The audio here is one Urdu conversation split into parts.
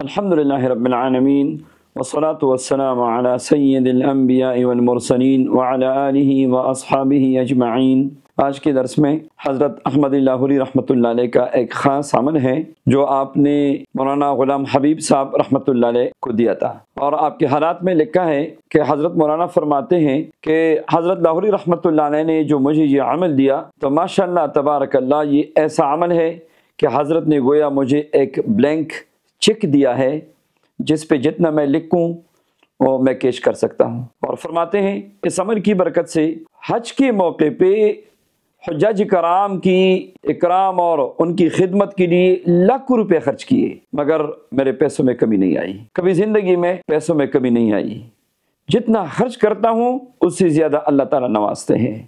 الحمدللہ رب العالمین والصلاة والسلام علی سید الانبیاء والمرسلین وعلی آلہ واصحابہ اجمعین۔ آج کے درس میں حضرت احمد لاہوری رحمۃ اللہ علیہ کا ایک خاص عمل ہے جو آپ نے مولانا غلام حبیب صاحب رحمۃ اللہ علیہ کو دیا تھا، اور آپ کے حالات میں لکھا ہے کہ حضرت مولانا فرماتے ہیں کہ حضرت لاہوری رحمۃ اللہ علیہ نے جو مجھے یہ عمل دیا تو ماشاءاللہ تبارک اللہ یہ ایسا عمل ہے کہ حضرت نے گویا مجھے ایک بلینک چیک دیا ہے جس پہ جتنا میں لکھوں وہ میں کیش کر سکتا ہوں۔ اور فرماتے ہیں اس عمل کی برکت سے حج کے موقع پہ حجاج کرام کی اکرام اور ان کی خدمت کے لیے لاکھوں روپے خرچ کیے، مگر میرے پیسوں میں کمی نہیں آئی، کبھی زندگی میں پیسوں میں کمی نہیں آئی۔ جتنا خرچ کرتا ہوں اس سے زیادہ اللہ تعالیٰ نوازتے ہیں۔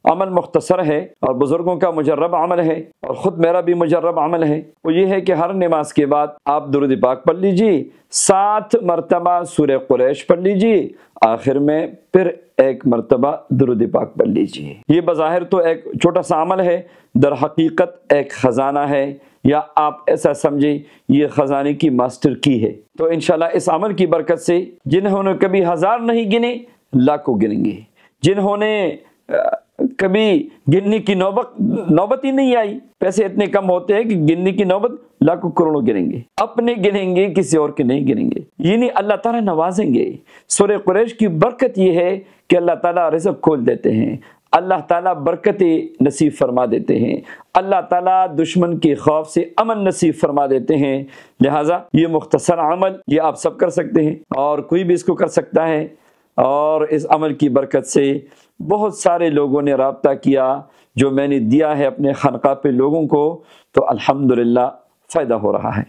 عمل مختصر ہے اور بزرگوں کا مجرب عمل ہے، اور خود میرا بھی مجرب عمل ہے۔ وہ یہ ہے کہ ہر نماز کے بعد آپ درود پاک پڑھ لیجئے، 7 مرتبہ سورہ قریش پڑھ لیجئے، آخر میں پھر 1 مرتبہ درود پاک پڑھ لیجئے۔ یہ بظاہر تو ایک چھوٹا سا عمل ہے، در حقیقت ایک خزانہ ہے، یا آپ ایسا سمجھیں یہ خزانے کی ماسٹر کی ہے۔ تو انشاءاللہ اس عمل کی برکت سے جنہوں نے کبھی 1000 نہیں گنے لاکھوں گنیں گے، جنہوں نے کبھی گننے کی نوبت ہی نہیں آئی، پیسے اتنے کم ہوتے ہیں کہ گننے کی نوبت لاکھوں کروڑوں گنیں گے، اپنے گنیں گے کسی اور کے نہیں گنیں گے، یعنی اللہ تعالیٰ نوازیں گے۔ سورہ قریش کی برکت یہ ہے کہ اللہ تعالیٰ رزق کھول دیتے ہیں، اللہ تعالیٰ برکت نصیب فرما دیتے ہیں، اللہ تعالیٰ دشمن کے خوف سے امن نصیب فرما دیتے ہیں۔ لہٰذا یہ مختصر عمل یہ آپ سب کر سکتے ہیں، اور کوئی بھی اس کو کر سکتا ہے، اور اس عمل کی برکت سے بہت سارے لوگوں نے رابطہ کیا، جو میں نے دیا ہے اپنے خانقاہ پہ لوگوں کو، تو الحمدللہ فائدہ ہو رہا ہے۔